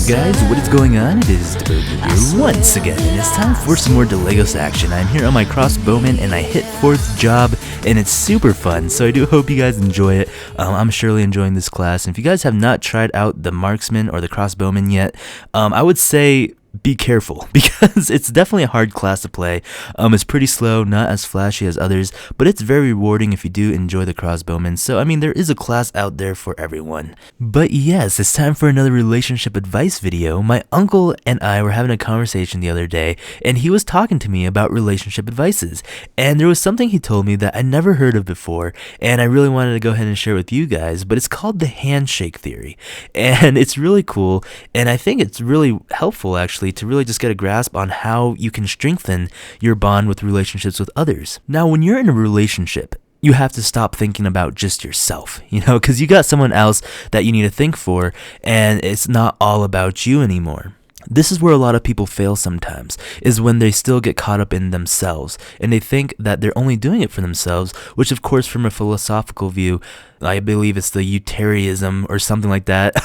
guys, what is going on? It is DaBoki here once again, and it's time for some more DeLegos action. I'm here on my Crossbowman, and I hit 4th job, and it's super fun, so I do hope you guys enjoy it. I'm surely enjoying this class, and if you guys have not tried out the Marksman or the Crossbowman yet, I would say be careful, because it's definitely a hard class to play. It's pretty slow, not as flashy as others, but it's very rewarding if you do enjoy the Crossbowman. So I mean, there is a class out there for everyone. But yes, it's time for another relationship advice video. My uncle and I were having a conversation the other day, and he was talking to me about relationship advices, and there was something he told me that I never heard of before, and I really wanted to go ahead and share with you guys. But it's called the handshake theory, and it's really cool, and I think it's really helpful actually to really just get a grasp on how you can strengthen your bond with relationships with others. Now, when you're in a relationship, you have to stop thinking about just yourself, because you got someone else that you need to think for, and it's not all about you anymore. This is where a lot of people fail sometimes, is when they still get caught up in themselves, and they think that they're only doing it for themselves, which of course from a philosophical view, I believe it's the utilitarianism or something like that.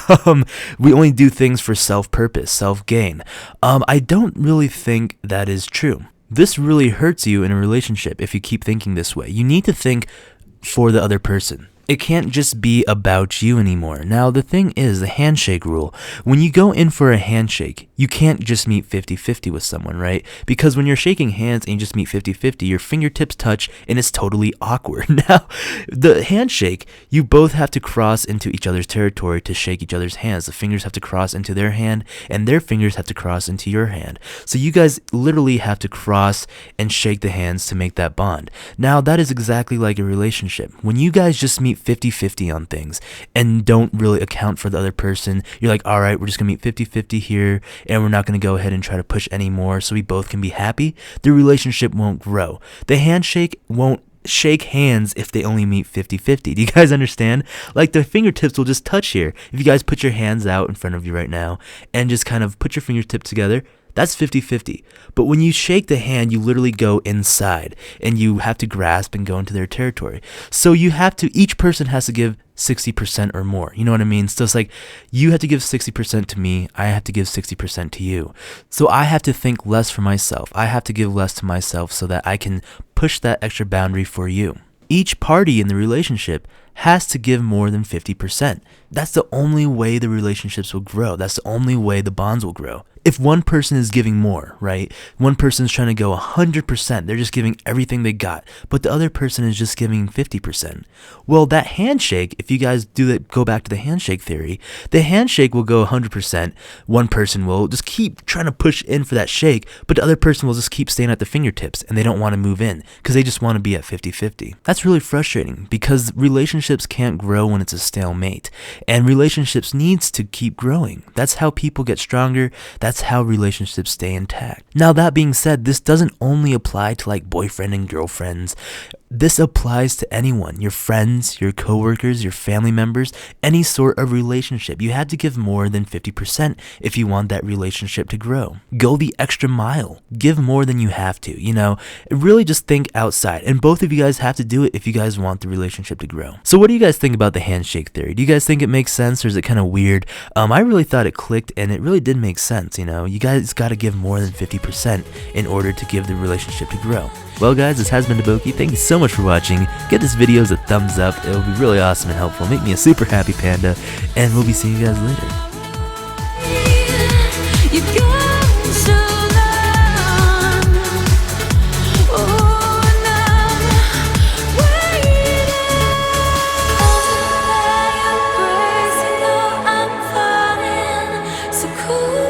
We only do things for self-purpose, self-gain. I don't really think that is true. This really hurts you in a relationship if you keep thinking this way. You need to think for the other person. It can't just be about you anymore. Now, the thing is, the handshake rule. When you go in for a handshake, you can't just meet 50-50 with someone, right? Because when you're shaking hands and you just meet 50-50, your fingertips touch and it's totally awkward. Now, the handshake, you both have to cross into each other's territory to shake each other's hands. The fingers have to cross into their hand and their fingers have to cross into your hand. So you guys literally have to cross and shake the hands to make that bond. Now, that is exactly like a relationship. When you guys just meet 50-50 on things and don't really account for the other person, you're like, all right, we're just gonna meet 50-50 here and we're not gonna go ahead and try to push any more so we both can be happy. The relationship won't grow. The handshake won't shake hands if they only meet 50-50. Do you guys understand? Like, the fingertips will just touch here. If you guys put your hands out in front of you right now and just kind of put your fingertips together, that's 50-50. But when you shake the hand, you literally go inside and you have to grasp and go into their territory. So you have to, each person has to give 60% or more. You know what I mean? So it's like, you have to give 60% to me, I have to give 60% to you. So I have to think less for myself. I have to give less to myself so that I can push that extra boundary for you. Each party in the relationship has to give more than 50%. That's the only way the relationships will grow. That's the only way the bonds will grow. If one person is giving more, right? One person is trying to go 100%. They're just giving everything they got. But the other person is just giving 50%. Well, that handshake, if you guys do that, go back to the handshake theory, the handshake will go 100%. One person will just keep trying to push in for that shake, but the other person will just keep staying at the fingertips and they don't want to move in because they just want to be at 50-50. That's really frustrating because relationships can't grow when it's a stalemate. And relationships needs to keep growing. That's how people get stronger. That's how relationships stay intact. Now, that being said, this doesn't only apply to like boyfriend and girlfriends. This applies to anyone, your friends, your coworkers, your family members, any sort of relationship. You have to give more than 50% if you want that relationship to grow. Go the extra mile. Give more than you have to, Really just think outside. And both of you guys have to do it if you guys want the relationship to grow. So what do you guys think about the handshake theory? Do you guys think it makes sense or is it kind of weird? I really thought it clicked and it really did make sense, You guys got to give more than 50% in order to give the relationship to grow. Well guys, this has been DaBoki. Thank you so much for watching. Give this video a thumbs up. It will be really awesome and helpful. Make me a super happy panda. And we'll be seeing you guys later. Cool.